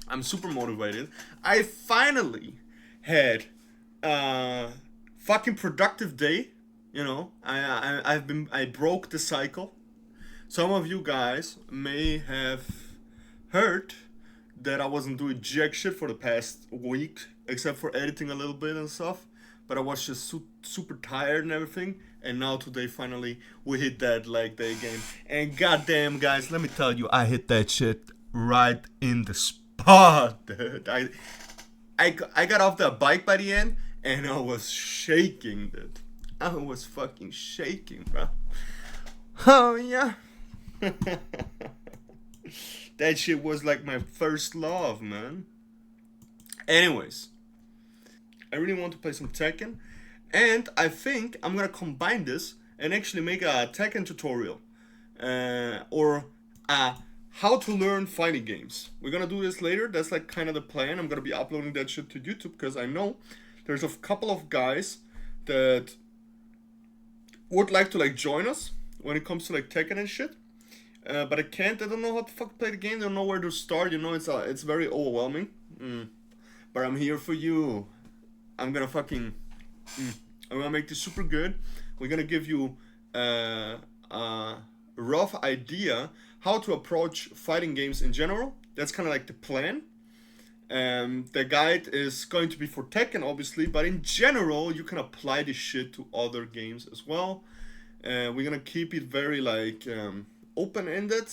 I'm super motivated. I finally had a fucking productive day. You know, I broke the cycle. Some of you guys may have heard that I wasn't doing jack shit for the past week, except for editing a little bit and stuff. But I was just super tired and everything. And now today, finally, we hit that leg day game. And goddamn, guys, let me tell you, I hit that shit right in the spot, dude. I got off the bike by the end, and I was shaking, dude. I was fucking shaking, bro. Oh yeah. That shit was like my first love, man. Anyways, I really want to play some Tekken, and I think I'm gonna combine this and actually make a Tekken tutorial, or how to learn fighting games. We're gonna do this later. That's like kind of the plan. I'm gonna be uploading that shit to YouTube because I know there's a couple of guys that would like to like join us when it comes to like Tekken and shit. But I can't. I don't know how to fuck play the game. I don't know where to start. You know, it's very overwhelming. But I'm here for you. I'm gonna fucking. I'm gonna make this super good. We're gonna give you a rough idea how to approach fighting games in general. That's kind of like the plan. The guide is going to be for Tekken, obviously, but in general, you can apply this shit to other games as well. We're gonna keep it very like open-ended,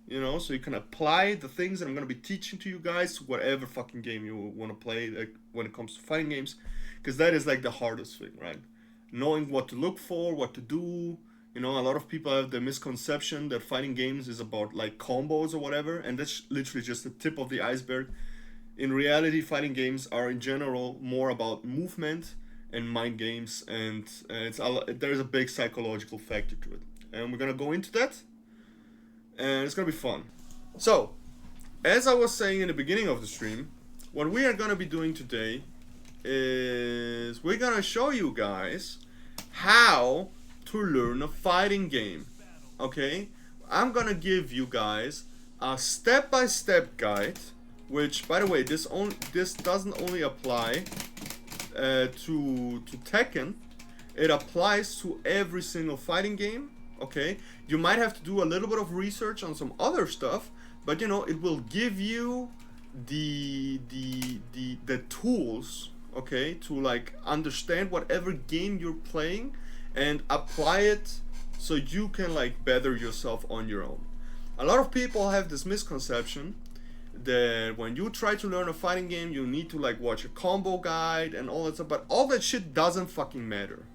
you know, so you can apply the things that I'm gonna be teaching to you guys to whatever fucking game you want to play, like when it comes to fighting games, because that is like the hardest thing, right? Knowing what to look for, what to do. You know, a lot of people have the misconception that fighting games is about like combos or whatever, and that's literally just the tip of the iceberg. In reality, fighting games are in general more about movement and mind games, and there's a big psychological factor to it, and we're gonna go into that, and it's gonna be fun. So, as I was saying in the beginning of the stream, what we are gonna be doing today is we're gonna show you guys how to learn a fighting game. Okay, I'm gonna give you guys a step-by-step guide, which, by the way, this doesn't only apply to Tekken. It applies to every single fighting game. Okay, you might have to do a little bit of research on some other stuff, but you know it will give you the tools, okay, to like understand whatever game you're playing and apply it so you can like better yourself on your own. A lot of people have this misconception that when you try to learn a fighting game, you need to like watch a combo guide and all that stuff, but all that shit doesn't fucking matter.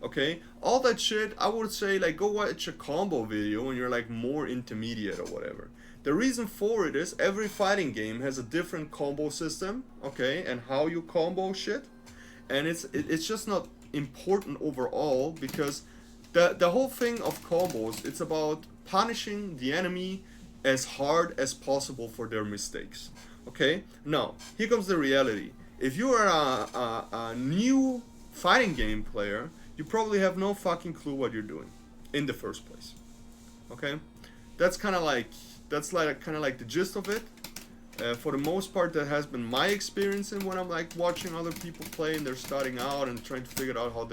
Okay? All that shit, I would say like go watch a combo video when you're like more intermediate or whatever. The reason for it is every fighting game has a different combo system, okay, and how you combo shit. And it's just not important overall because the whole thing of combos, it's about punishing the enemy as hard as possible for their mistakes. Okay? Now, here comes the reality. If you are a new fighting game player, you probably have no fucking clue what you're doing in the first place. Okay? That's kind of like the gist of it. For the most part, that has been my experience in when I'm like watching other people play and they're starting out and trying to figure out how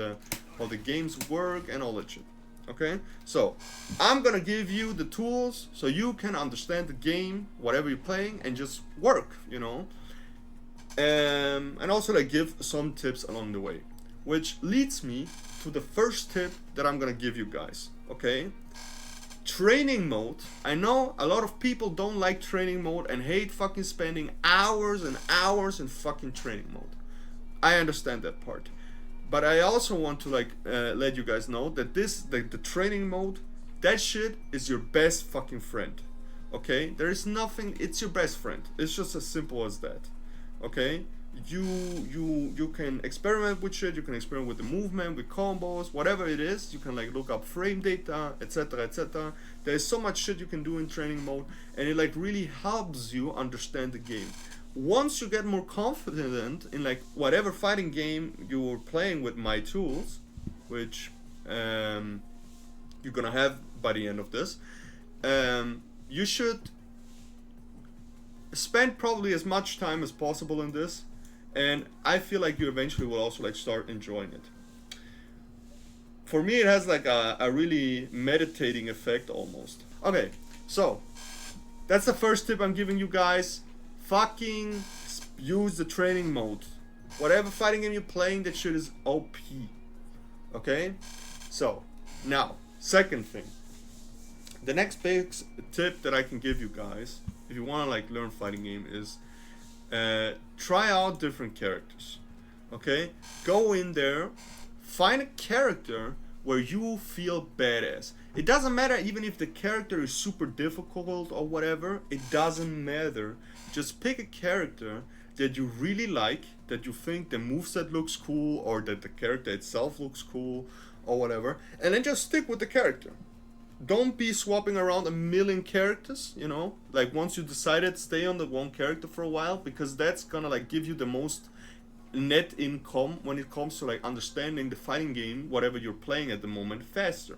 the games work and all that shit. Okay, so I'm gonna give you the tools so you can understand the game, whatever you're playing, and just work, you know. And also like give some tips along the way, which leads me to the first tip that I'm gonna give you guys. Okay, training mode. I know a lot of people don't like training mode and hate fucking spending hours and hours in fucking training mode. I understand that part. But I also want to like let you guys know that the training mode, that shit is your best fucking friend. Okay? There is nothing, it's your best friend. It's just as simple as that. Okay? You can experiment with shit, you can experiment with the movement, with combos, whatever it is. You can like look up frame data, etc., etc. There's so much shit you can do in training mode, and it like really helps you understand the game. Once you get more confident in like whatever fighting game you're playing with my tools, which you're gonna have by the end of this, you should spend probably as much time as possible in this, and I feel like you eventually will also like start enjoying it. For me, it has like a really meditating effect almost. Okay, so that's the first tip I'm giving you guys. Fucking use the training mode. Whatever fighting game you're playing, that shit is OP. Okay? So, now, second thing. The next big tip that I can give you guys, if you want to like learn fighting game, is try out different characters. Okay? Go in there, find a character where you feel badass. It doesn't matter even if the character is super difficult or whatever. It doesn't matter. Just pick a character that you really like, that you think the moveset looks cool, or that the character itself looks cool, or whatever, and then just stick with the character. Don't be swapping around a million characters, you know? Like, once you decided, stay on the one character for a while, because that's gonna like give you the most net income when it comes to like understanding the fighting game, whatever you're playing at the moment, faster.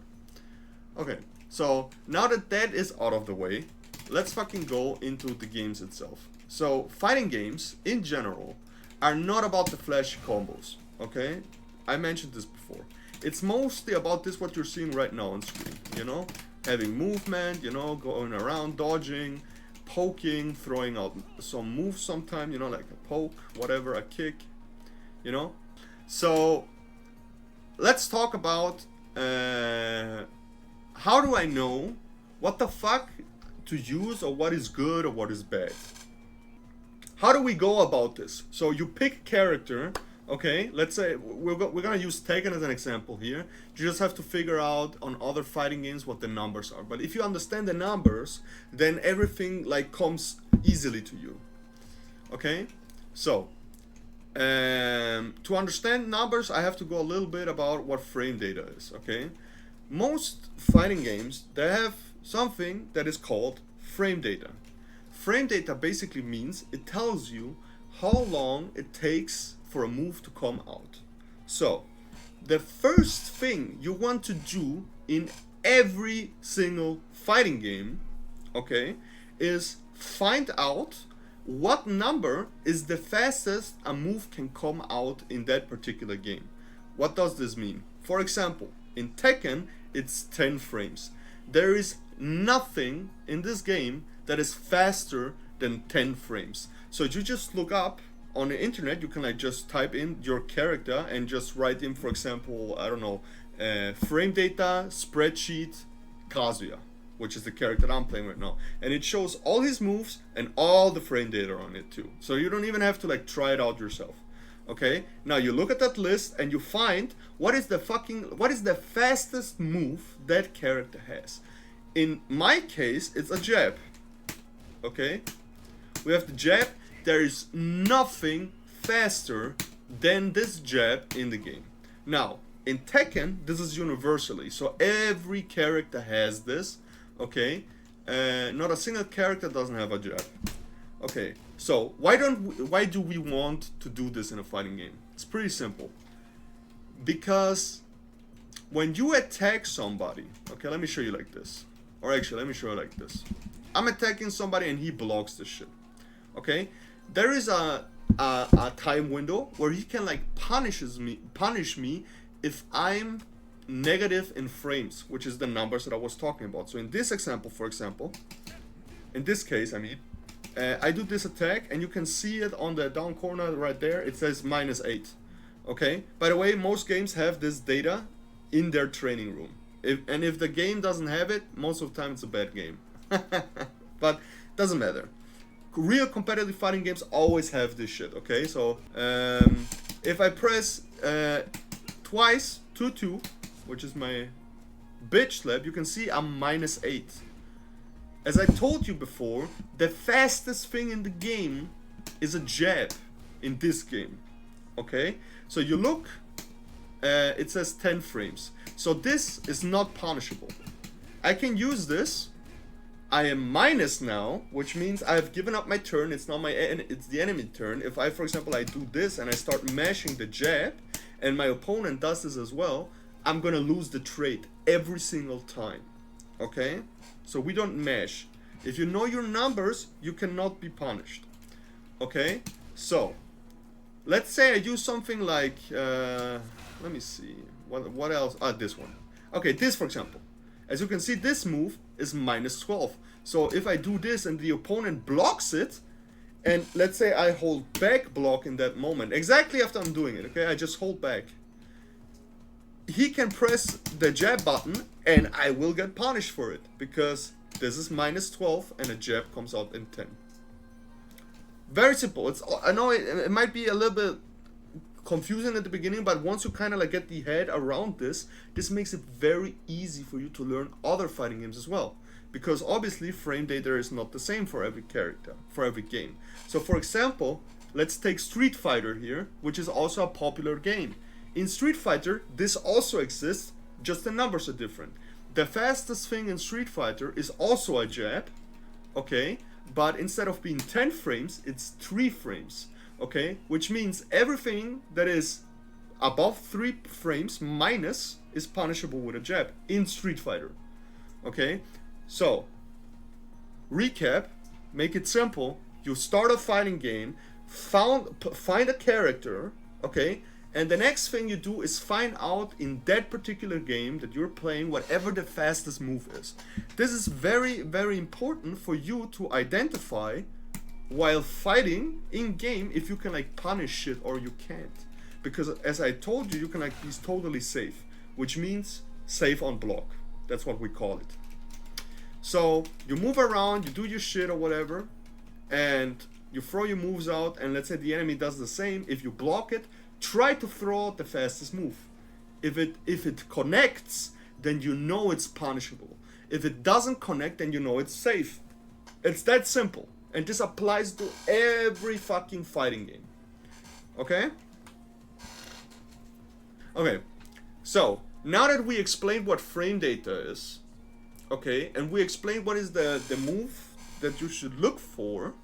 Okay, so now that that is out of the way, let's fucking go into the games itself. So, fighting games, in general, are not about the flashy combos, okay? I mentioned this before. It's mostly about this, what you're seeing right now on screen, you know? Having movement, you know, going around, dodging, poking, throwing out some moves sometime, you know, like a poke, whatever, a kick, you know? So, let's talk about how do I know what the fuck to use, or what is good or what is bad. How do we go about this? So you pick a character, okay? Let's say we're gonna use Tekken as an example here. You just have to figure out on other fighting games what the numbers are. But if you understand the numbers, then everything like comes easily to you. Okay? So to understand numbers, I have to go a little bit about what frame data is. Okay? Most fighting games, they have something that is called frame data. Frame data basically means it tells you how long it takes for a move to come out. So, the first thing you want to do in every single fighting game, okay, is find out what number is the fastest a move can come out in that particular game. What does this mean? For example, in Tekken, it's 10 frames. There is nothing in this game that is faster than 10 frames. So you just look up on the internet, you can like just type in your character and just write in, for example, I don't know, frame data spreadsheet Kazuya, which is the character that I'm playing right now. And it shows all his moves and all the frame data on it too. So you don't even have to like try it out yourself. Okay, now you look at that list and you find what is the fastest move that character has. In my case, it's a jab. Okay, we have the jab. There is nothing faster than this jab in the game. Now, in Tekken, this is universally, so every character has this. Okay, not a single character doesn't have a jab. Okay, so why do we want to do this in a fighting game? It's pretty simple. Because when you attack somebody, okay, let me show you like this. Or actually, let me show you like this. I'm attacking somebody and he blocks this shit. Okay, there is a time window where he can like punish me if I'm negative in frames, which is the numbers that I was talking about. So in this example, for example, in this case, I mean, I do this attack and you can see it on the down corner right there. It says -8. Okay. By the way, most games have this data in their training room. If the game doesn't have it, most of the time it's a bad game. But doesn't matter. Real competitive fighting games always have this shit. Okay. So if I press twice 2-2, which is my bitch slap, you can see I'm -8. As I told you before, the fastest thing in the game is a jab in this game. Okay? So you look, it says 10 frames. So this is not punishable. I can use this. I am minus now, which means I've given up my turn. It's not it's the enemy turn. If I, for example, I do this and I start mashing the jab, and my opponent does this as well, I'm gonna lose the trade every single time. Okay? So we don't mash. If you know your numbers, you cannot be punished. Okay, so let's say I use something like, let me see, what else? This one. Okay, this for example. As you can see, this move is minus 12. So if I do this and the opponent blocks it, and let's say I hold back block in that moment, exactly after I'm doing it, okay, I just hold back. He can press the jab button and I will get punished for it, because this is minus 12 and a jab comes out in 10. Very simple. I know it might be a little bit confusing at the beginning, but once you kind of like get the head around this makes it very easy for you to learn other fighting games as well. Because obviously frame data is not the same for every character, for every game. So for example, let's take Street Fighter here, which is also a popular game. In Street Fighter, this also exists, just the numbers are different. The fastest thing in Street Fighter is also a jab, okay? But instead of being 10 frames, it's 3 frames, okay? Which means everything that is above 3 frames minus is punishable with a jab in Street Fighter, okay? So, recap, make it simple. You start a fighting game, find a character, okay? And the next thing you do is find out in that particular game that you're playing whatever the fastest move is. This is very, very important for you to identify while fighting in game if you can like punish shit or you can't. Because as I told you, you can like be totally safe, which means safe on block. That's what we call it. So you move around, you do your shit or whatever, and you throw your moves out, and let's say the enemy does the same. If you block it, try to throw out the fastest move. If it connects, then you know it's punishable. If it doesn't connect, then you know it's safe. It's that simple. And this applies to every fucking fighting game. Okay? Okay. So, now that we explained what frame data is, okay, and we explained what is the move that you should look for,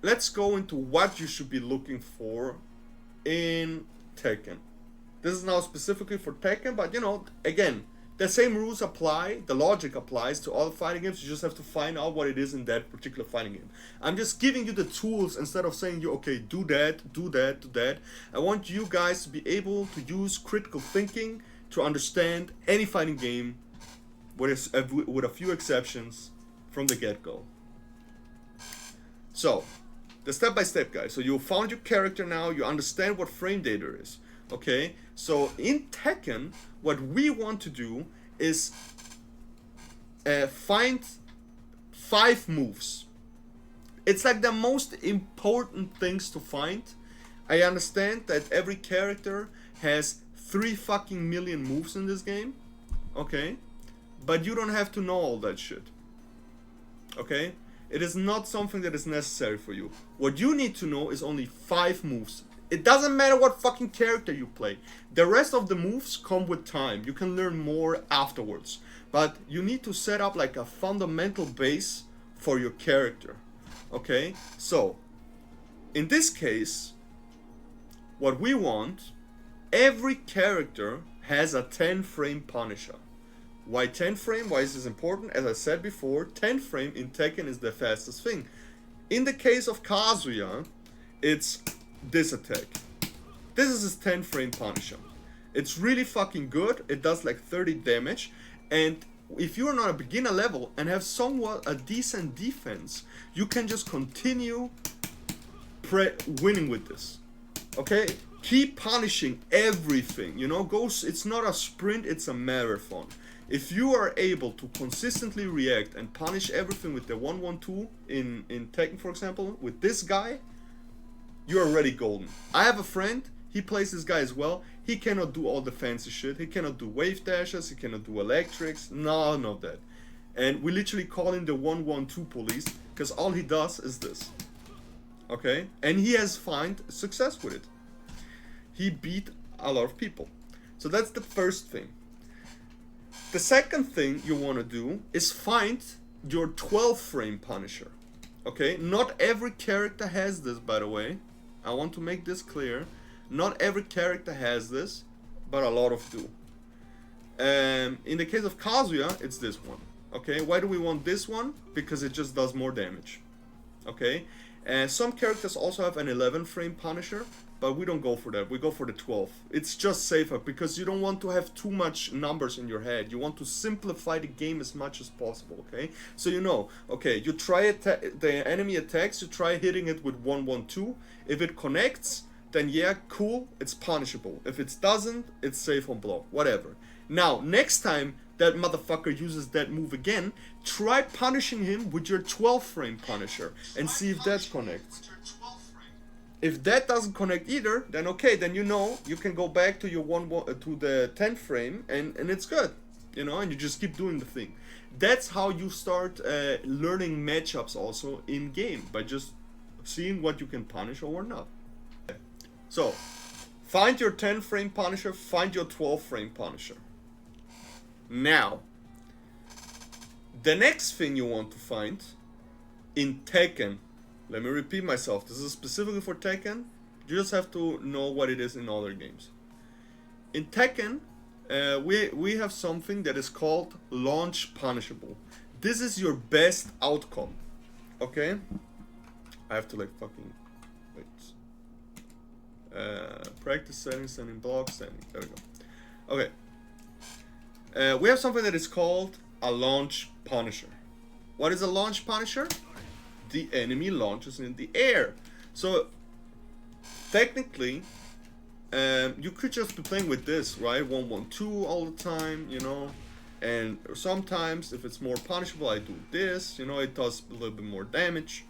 let's go into what you should be looking for in Tekken. This is now specifically for Tekken, but you know, again, the same rules apply, the logic applies to all fighting games. You just have to find out what it is in that particular fighting game. I'm just giving you the tools instead of saying you, okay, do that, do that, do that. I want you guys to be able to use critical thinking to understand any fighting game with a few exceptions from the get-go. So, the step-by-step guide. So you found your character now, you understand what frame data is. Okay? So in Tekken, what we want to do is find 5 moves. It's like the most important things to find. I understand that every character has 3 fucking million moves in this game. Okay? But you don't have to know all that shit. Okay? It is not something that is necessary for you. What you need to know is only 5 moves. It doesn't matter what fucking character you play. The rest of the moves come with time. You can learn more afterwards. But you need to set up like a fundamental base for your character. Okay? So, in this case, what we want, every character has a 10 frame punisher. Why 10 frame? Why is this important? As I said before, 10 frame in Tekken is the fastest thing. In the case of Kazuya, it's this attack. This is his 10 frame Punisher. It's really fucking good. It does like 30 damage. And if you're on a beginner level and have somewhat a decent defense, you can just continue winning with this. Okay? Keep punishing everything. You know, it's not a sprint, it's a marathon. If you are able to consistently react and punish everything with the 1-1-2 in Tekken, for example, with this guy, you're already golden. I have a friend, he plays this guy as well. He cannot do all the fancy shit. He cannot do wave dashes, he cannot do electrics, none of that. And we literally call him the 1-1-2 police, because all he does is this. Okay? And he has found success with it. He beat a lot of people. So that's the first thing. The second thing you want to do is find your 12 frame Punisher. Okay? Not every character has this, by the way. I want to make this clear. Not every character has this, but a lot of do. In the case of Kazuya, it's this one. Okay, why do we want this one? Because it just does more damage. Okay, and some characters also have an 11 frame Punisher, but we don't go for that. We go for the 12. It's just safer because you don't want to have too much numbers in your head. You want to simplify the game as much as possible. Okay, so you know, okay, you try the enemy attacks, you try hitting it with 1-1-2. If it connects, then yeah, cool, it's punishable. If it doesn't, it's safe on block, whatever. Now, next time that motherfucker uses that move again, try punishing him with your 12 frame Punisher and see if that connects. If that doesn't connect either, then okay, then you know you can go back to your to the 10 frame and it's good, you know, and you just keep doing the thing. That's how you start learning matchups also in game, by just seeing what you can punish or not. So, find your 10 frame Punisher, find your 12 frame Punisher. Now, the next thing you want to find in Tekken, let me repeat myself, this is specifically for Tekken, you just have to know what it is in other games. In Tekken, we have something that is called launch punishable. This is your best outcome, okay? I have to like fucking, wait. Practice settings, sending blocks, sending, there we go. Okay. We have something that is called a launch punisher. What is a launch punisher? The enemy launches in the air. So technically, you could just be playing with this, right? 1-1-2 all the time, you know. And sometimes, if it's more punishable, I do this. You know, it does a little bit more damage.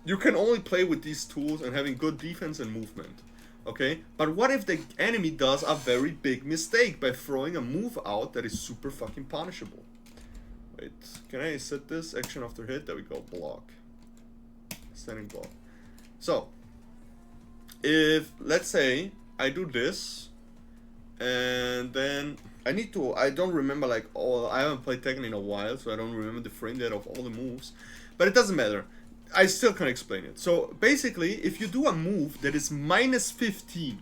You can only play with these tools and having good defense and movement. Okay, but what if the enemy does a very big mistake by throwing a move out that is super fucking punishable? Wait, can I set this? Action after hit, there we go, block. Standing block. So, if, let's say, I do this, and then I need to, I don't remember like all, I haven't played Tekken in a while, so I don't remember the frame rate of all the moves, but it doesn't matter. I still can explain it. So basically, if you do a move that is minus 15,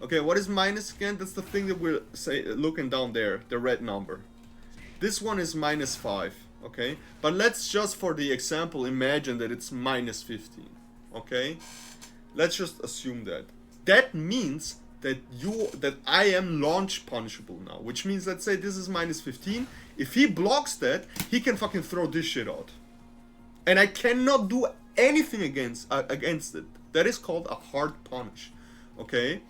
okay, what is minus again? That's the thing that we're looking down there, the red number. This one is minus 5, okay? But let's just, for the example, imagine that it's minus 15, okay? Let's just assume that. That means that I am launch punishable now, which means, let's say this is minus 15. If he blocks that, he can fucking throw this shit out. And I cannot do anything against it. That is called a hard punish. Okay?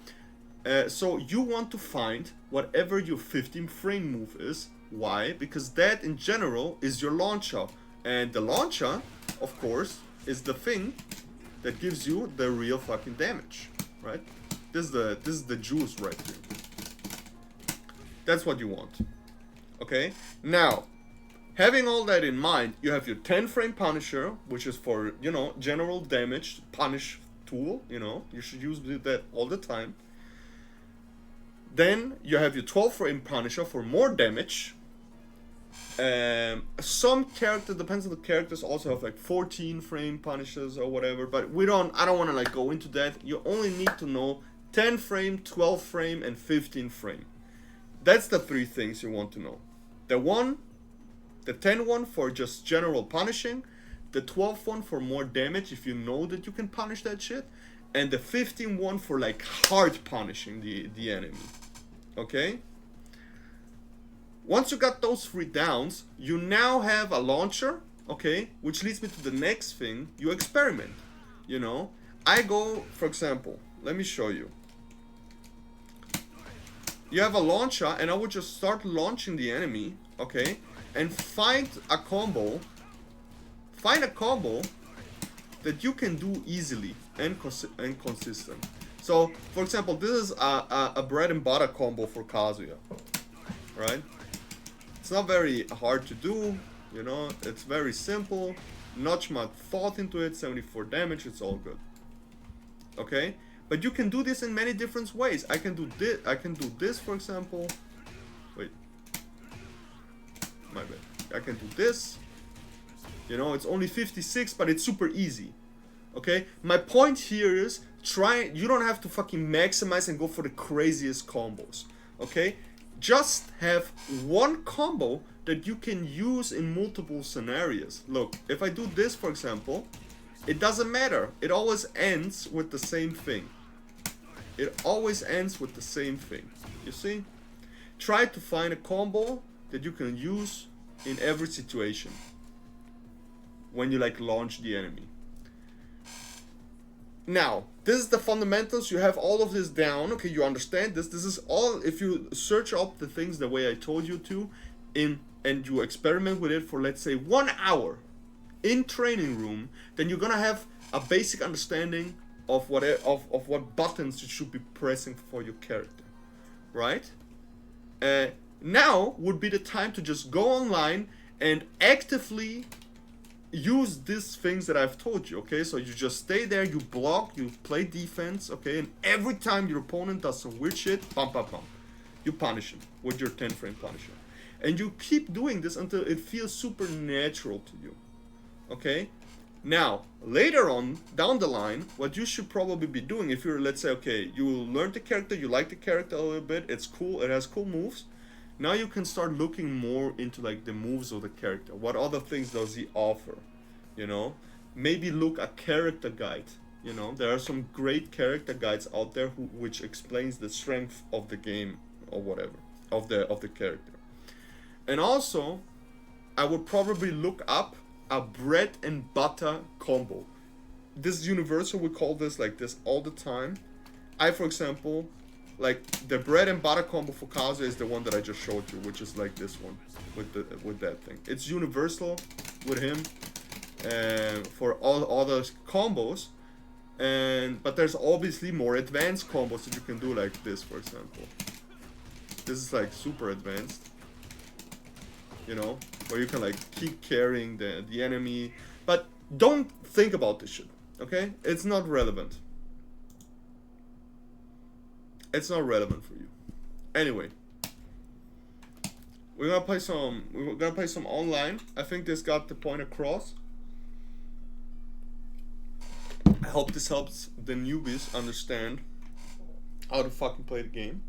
So you want to find whatever your 15 frame move is. Why? Because that in general is your launcher. And the launcher, of course, is the thing that gives you the real fucking damage. Right? This is the juice right here. That's what you want. Okay? Now, having all that in mind, you have your 10 frame Punisher, which is for, you know, general damage, punish tool, you know, you should use that all the time. Then you have your 12 frame Punisher for more damage. Some character, depends on the characters, also have like 14 frame Punishers or whatever, but I don't want to like go into that. You only need to know 10 frame, 12 frame, and 15 frame. That's the three things you want to know. The 10 one for just general punishing, the 12 one for more damage if you know that you can punish that shit, and the 15 one for like hard punishing the enemy. Okay? Once you got those 3 downs, you now have a launcher, okay? Which leads me to the next thing, you experiment. You know? I go, for example, let me show you. You have a launcher, and I would just start launching the enemy, okay? And find a combo that you can do easily and consistent. So, for example, this is a bread and butter combo for Kazuya, right? It's not very hard to do, you know, it's very simple, not much thought into it, 74 damage, it's all good. Okay? But you can do this in many different ways. I can do this, for example. Wait. My bad. I can do this. You know, it's only 56, but it's super easy. Okay? My point here is, you don't have to fucking maximize and go for the craziest combos. Okay? just have one combo that you can use in multiple scenarios. Look, if I do this, for example, it doesn't matter. It always ends with the same thing. It always ends with the same thing. You see? Try to find a combo that you can use in every situation when you like launch the enemy. Now, this is the fundamentals. You have all of this down. Okay, you understand this. This is all, if you search up the things the way I told you to, and you experiment with it for, let's say, 1 hour in training room, then you're gonna have a basic understanding of what buttons you should be pressing for your character, right? Now would be the time to just go online and actively use these things that I've told you, okay? So you just stay there, you block, you play defense, okay? And every time your opponent does some weird shit, bum, bum, bum, you punish him with your 10 frame punisher. And you keep doing this until it feels supernatural to you, okay? Now, later on, down the line, what you should probably be doing, if you're, let's say, okay, you learn the character, you like the character a little bit, it's cool, it has cool moves. Now you can start looking more into like the moves of the character. What other things does he offer? You know, maybe look a character guide. You know, there are some great character guides out there which explains the strength of the game or whatever of the character. And also, I would probably look up a bread and butter combo. This is universal. We call this like this all the time. I, for example, like the bread and butter combo for Kazuya is the one that I just showed you, which is like this one with that thing. It's universal with him for all other combos, but there's obviously more advanced combos that you can do, like this, for example. This is like super advanced, you know, where you can like keep carrying the enemy. But don't think about this shit, okay? It's not relevant. It's not relevant for you. Anyway, we're gonna play some online. I think this got the point across. I hope this helps the newbies understand how to fucking play the game.